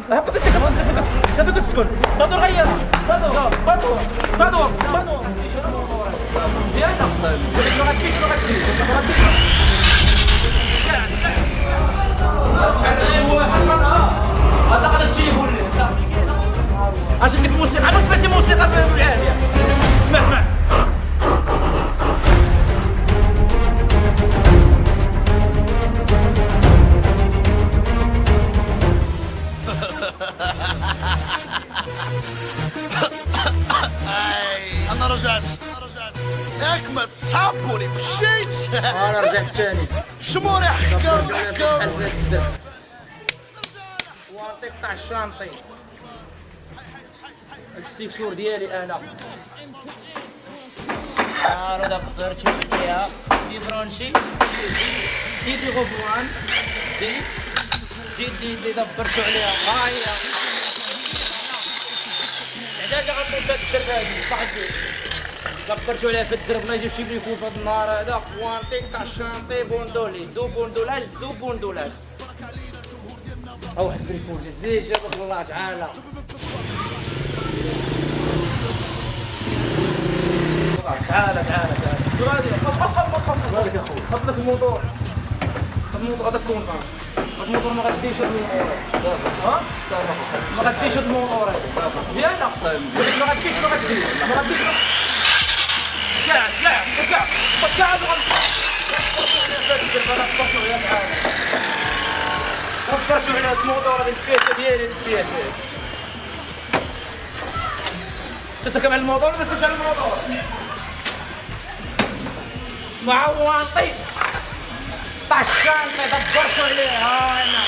دابا كتسكن بدور غير بدور مزيان هذا قد التليفون اش عندك موسيقى انا سمعتي موسيقى بالعافيه اسمع انا رجعت ياك ما تصابوني مشيت انا رجعت ثاني شموري حكام وانطيك تاع الشانطي السيكشور ديالي انا عارو دابا تشوف فيها دي برونشي دي غوفوان دي دبرتو عليها ها هي علاش غنبدا الدرب هادي صاحبي دبرتو عليها في الدرب الله يجيب شي بليكون في هاد النهار هذا وانطيك تاع الشانطي بوندولي دو بوندولاج او واحد بريفوج زيد جابك الله تعالى تعالى غادي خف يا خويا خف لك الموتور هذاك كونطار الموتور ما غاديش ها ما غاديش الموتور هذا مزيان ما غاديش كاع فكرتوا على الموتور هذه الفيسه ديالي الفيسه تتركب على الموتور ولا تركب على الموتور مع واطي تاع الشانطي دبرتوا عليه ها هنا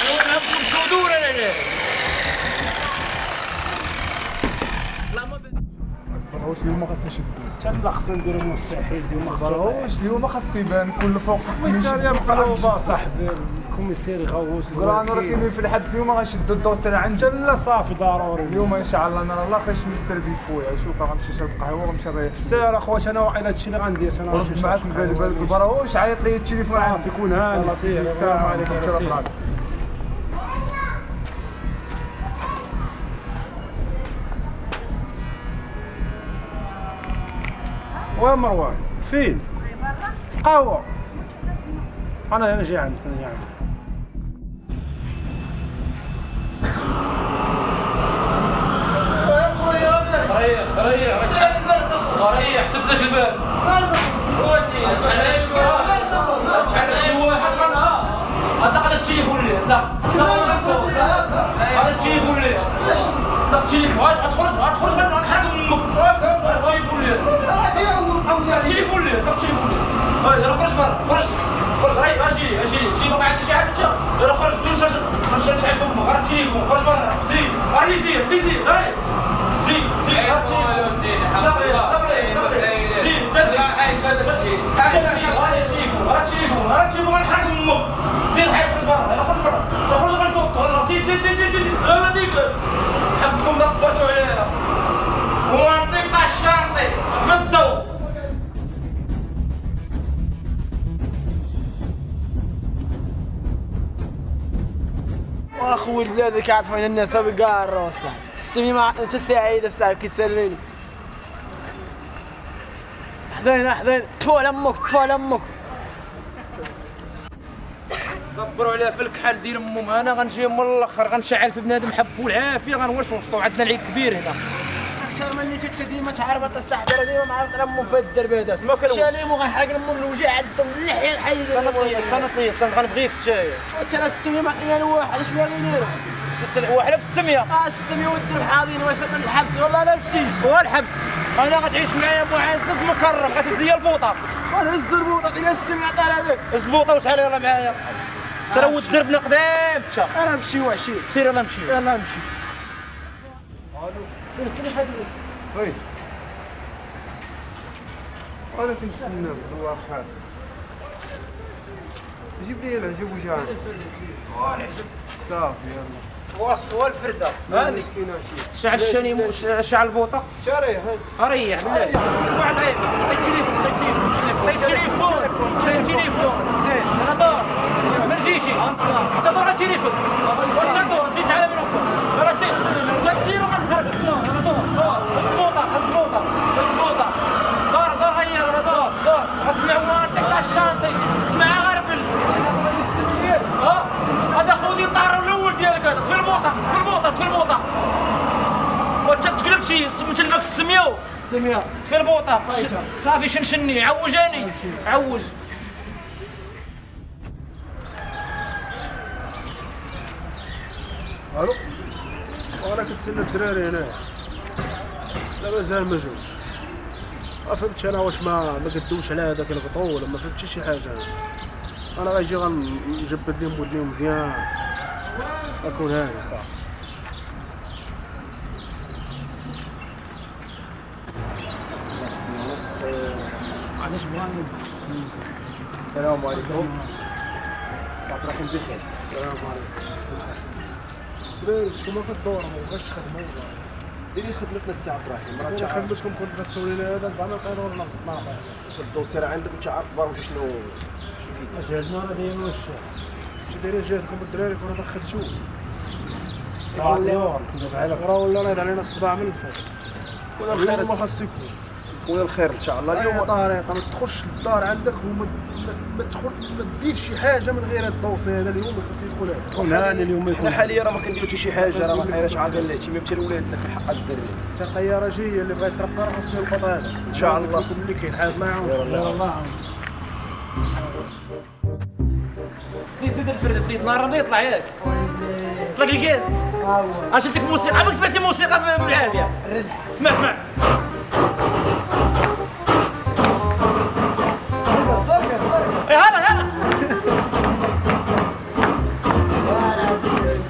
انا نبغي صدور انا ليه واش اليوم خاص نشدو لا خصنا نديرو مستحيل اليوم واش اليوم خاص يبان كل فوق الكوميساريه مقلوبه صاحبي الكوميساري غوت راه كاينين في الحبس اليوم غنشدو الدوسير عندي لا صافي ضروري اليوم ان شاء الله نرى الله خاش من السيرفيس خويا شوف غنمشي نشرب قهوه وغنمشي نريح سير اخويا انا واقيلا هادشي اللي غندير انا ورد معاك بالك البراوش عيط لي التليفون صافي كون هاني سير السلام عليكم ورحمه الله. ومروان فين؟ في قهوة أنا جاي عندك ريح سبت لك الباب ودي شحال شي واحد غنها هذا قد التليفون ليه لا هذا التليفون ليه لا التليفون غتخرج من نحرق من امك التليفون ليه التليفون ليه هاي يلا خرج برا خرج راهي اجي ما عندي شي حاجه يلا خرج بدون شاشه نشعل فمك غير التليفون خرج برا زيد راني زيد هاي زيد التليفون غنحرق من امك زيد حيد خرج برا يلا خرج غنصوتو زيد انا ديك حبكم دبرتو عليها وانطيك تاع الشانطي تبدو واخوي البلاد اللي كيعرفوا على الناس بكاع الراس السمي ما انت سعيد الساعه كيتسليني حضين طفو على امك صبروا عليها في الكحل ديال امهم انا غنجي من الاخر غنشعل في بنادم حبو العافيه غنوشوشطو عندنا العيد كبير هنا اكثر مني ديما تعربط الصاحبه راه ديما معرفط على امهم في الدربادات ما شاليم وغنحرق امهم الوجع عندهم اللحيه الحيه سنطيط غنبغيك نتايا انت راه 600 ما انا واحد اش باغي نديرو واحده في السميه 600 والدرب حاضين وسط الحبس والله لا مشيت هو الحبس انا غتعيش معايا ابو عزيز مكرم غتهز لي البوطه غنهز البوطه ديال السميه طال هذاك هز البوطه وشحال يلاه معايا ترى ود دربنا قدام مشى انا نمشي وعشي سير يلا نمشي سير حاجه طيب انا كنتسنى هو صحاب جيب لي العجب وجعان صافي يلا هو الفرده هاني شعل الشنيم شعل البوطه شاريه ريح بالله واحد التليفون تليفون زين انا دور ما نجيش انت دور على التليفون وانت دور زيد على من اخر راسي جسير وغنهرب انا دور مضبوطه دور غير انا دور غتسمع وانتك تاع الشانطي اسمعها غربل هذا خوذي الطار الاول ديالك هذا في البوطه وانت تقلب شي تمثل السميو في البوطه صافي شنشني عوجاني عوج الو وانا كنتسنى الدراري هنا لا مازال ما جاوش ما فهمتش انا واش ما قدوش على هذاك الغطو ولا ما فهمتش شي حاجه انا غيجي غنجبد لهم ودنيهم مزيان اكون هاني صافي علاش بغاني السلام عليكم عبد الرحيم بخير السلام عليكم دراري شكون في الدور ما بغاش تخدموا ديري خدمتنا السي عبد الرحيم راه انا خدمتكم كنت التوليل هذا زعما بقينا ولا نص الدوسير عندك وانت عارف برك شنو جهدنا راه دايما واش كنتو دايرين جهدكم الدراري كون دخلتو بحالك راه ولا نايض علينا الصداع من الفوق ولا الخير ما خاص يكون خويا الخير ان شاء الله اليوم اليوم طريقه ما تدخلش للدار عندك وما ما ديرش شي حاجه من غير هذا الدوسي هذا اليوم خاص يدخل هذا كون هاني اليوم حنا حاليا راه ما كنديرو حتى شي حاجه راه ما كايناش عاقل الاهتمام حتى لولادنا في الحق الدراري حتى خياره جايه اللي بغا يترقى راه خاصو يلقط هذا ان شاء الله اللي كاين حاج معاهم والله سيد الفرد سيد نهار رمضان يطلع ياك طلق الكاس اش انتك موسيقى عمرك سمعتي موسيقى بالعافيه اسمع هلا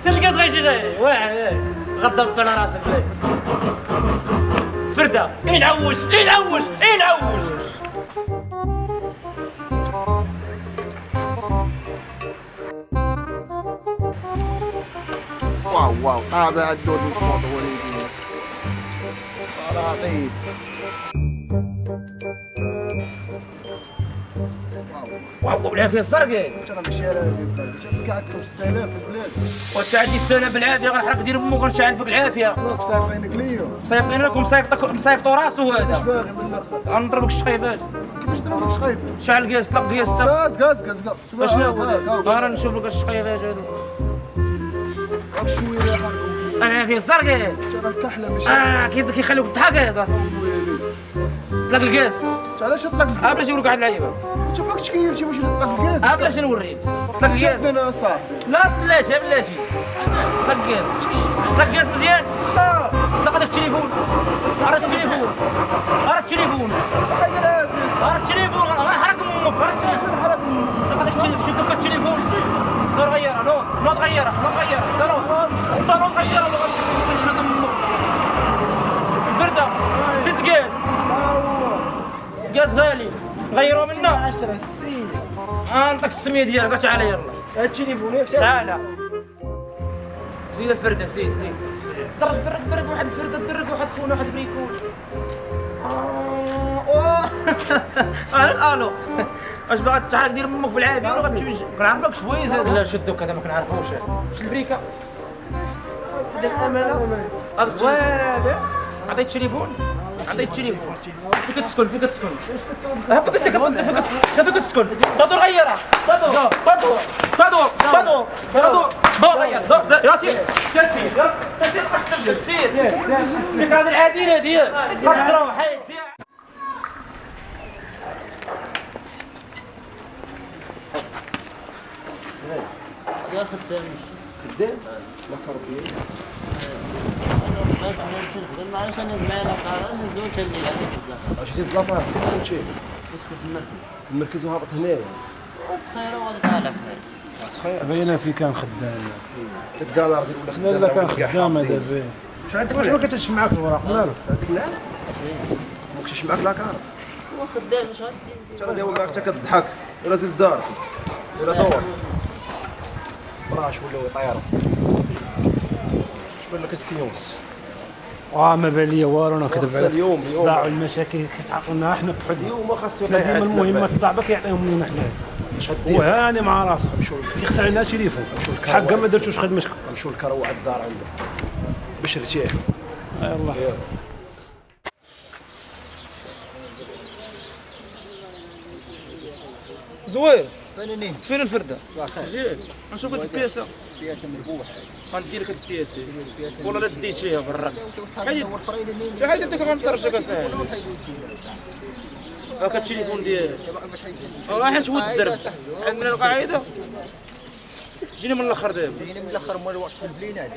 سير الكاس غيجي غير واعر غضب على راسك فرده ينعوج واو طابع الدود سبوت وليدي لطيف واو بالعافيه الزرقاء ترى ماشي على هذه قعدتو السلام في البلاد وتعدي السنه بالعافيه غنحرق دير امك غنشعل فيك العافيه بصافينك ليا صيفطين لكم مصيفطو راسو اش هذا باغي من الاخر غنضربك الشقيفات كيفاش ضربك شقيف شعل الكاس طلق الكاس غاز اشنو هو راه نشوف لك الشقيفات هادو شويه حركوا العافيه الزرقاء ترى الكحله ماشي كيخليوك تضحك هذا طلق الكاس علاش طلق بلاش نقول لك واحد اللعيبه انت ماكش كيفتي واش طلق الكاس بلاش نوريك طلق الكاس انا صاحبي لا بلاشي طلق الكاس مزيان لا طلق هذاك التليفون راه التليفون غنحرك امك طلق هذاك التليفون شد لك التليفون نوض غيرها نوض غيرها الفردة ست كاس غالي غيروا منا 10 السين نعطيك السميه ديالك تعال يلا هاد التليفون ياك تعال زيد الفردة زيد درك واحد الفردة درك واحد فون واحد بريكول الو اش باغا تعرف دير امك بالعافيه ولا غتمشي كنعرفك شويز هذا لا شدوك هذا ما كنعرفوش شد البريكه هذا الامانه زوين هذا عطيت التليفون فيك تسكن فيك تسكن تدور غيرها دور غير راسي سير فيك هذه العديله ديال تروح حيد فيها يا خدام لا كربي انا نمشي نخدم علاش انا زعما قرار نزول حتى الليل هذيك واش دي زلطه كتسكن شي نسكن في المركز المركز وهابط هنايا وسخيره وغادي طالع في صخير باينه في كان خدام الكالار ديال ولا خدام لا كان خدام هذا باين واش عندك واش ما كتمشي معاك الوراق مالك عندك نعم ما كنتش معاك لاكار هو خدام اش غادي ترى دايما معاك حتى كتضحك ولا زيد الدار ولا دور براش ولا طياره شبان لك السيونس ما بان ليا والو، انا كذب عليك. اليوم صداع المشاكل كتعقلنا حنا بحد اليوم ما خاصو ديما المهمات الصعبه كيعطيهم لينا حنا. وهاني مع راسو كيخسر لنا تليفون حقا ما درتوش خدمتكم. نمشيو لكروع الدار عنده باش رتيه. يلاه زوير فنانين فين الفرده؟ واخا مزيان نشوف هاد البياسه بياسه مربوح غندير لك هاد البياسه ولا لا ديتيها برا حيد حيد ديك غنطرشك اساهل هاك التليفون ديالك باش حيد راه حيت هو الدرب عندنا القاعده جينا من الاخر دابا جينا من الاخر مال الوقت بالبلينات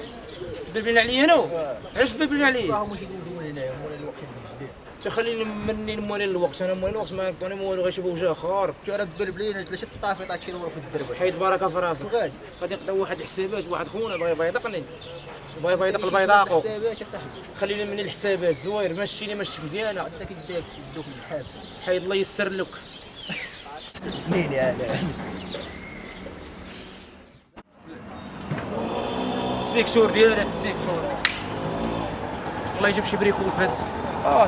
بلبلين عليا انا علاش بلبلين عليا راهم ماشي يدوزوا من هنايا مولا الوقت الجديد تخليني مني موالين الوقت انا موالين الوقت ما يعطوني موالو غيشوفوا وجه اخر تعرف بالبلينات ثلاثه طافيطات شي دوروا في الدرب حيد بركه في راسك غادي غادي يقدا واحد الحسابات واحد خونا بغا يبيضقني بغا يبيضق البيضاقو حسابات يا صاحبي خليني من الحسابات زوير ماشيني ماشي مزيانه عندك يديك يدوك الحابسه حيد الله يسر لك منين يا السيكسور ديالك السيكسور الله يجيب شي بريكول في هاد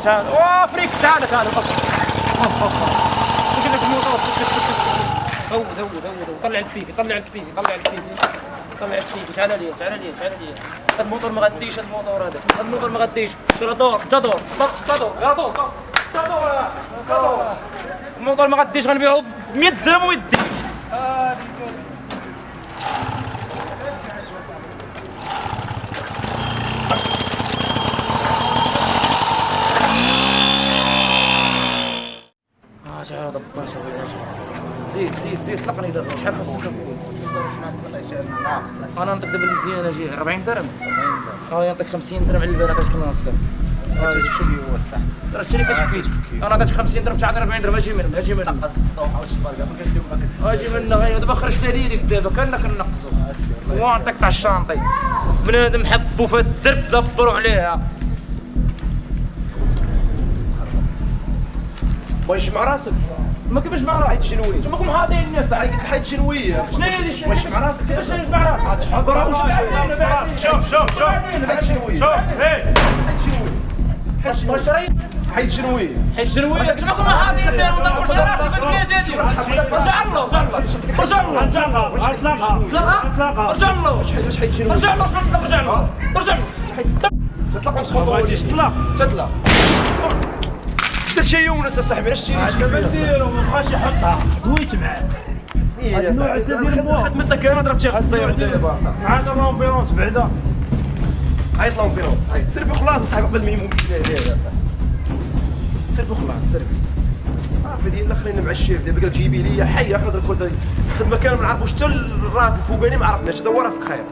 تعال فريك تعال قلت لك الموطور هو طلع البيكي طلع البيكي تعال لي هاد الموطور ما غاديش هاد الموطور ما غاديش دور الموطور ما غاديش غنبيعو ب 100 درهم ويديش تعال دبر شويه زيد طلقني دابا شحال خاصك انا نعطيك دابا المزيان اجي 40 درهم يعطيك 50 درهم على البال عطيتك ناقصه شنو هو الصح راه شري كتكفيك انا عطيتك 50 درهم تعطيني 40 درهم اجي من في السطوح او الشباركه ما كنديرو اجي من غير دابا خرجنا ليك دابا كنا كنقصوا ونعطيك تاع الشانطي بنادم حبوا في الدرب دبروا عليها واش مع راسك ما كيفاش مع راسك حيد شنويه انتم راكم حاضرين الناس قلت لك حيد شنويه شنو هي هذه واش مع راسك كيفاش نجمع راسك برا واش راسك شوف حيد شنويه حيد شنويه واش راهي حيد شنويه حيت شنويه انتم راكم حاضرين دابا ما تدخلش راسك في البلاد هذه رجع له رجع له واش حيد شنويه رجع له تطلق مسخوط تطلق درت شي يونس اصاحبي علاش تشري ما ديرو ما بقاش يحطها دويت معاه النوع تاع ديال الموا خدمتك انا ضربتيها في السياره دابا عاد لومبيرونس بعدا عيط لومبيرونس سير بخلاص اصاحبي قبل ما يموت سير بخلاص صافي ديال الاخرين مع الشيف دابا قال جيبي لي حي اخذ الكود خدمه كامله ما نعرفوش حتى الراس الفوقاني ما عرفناش هذا هو راس الخير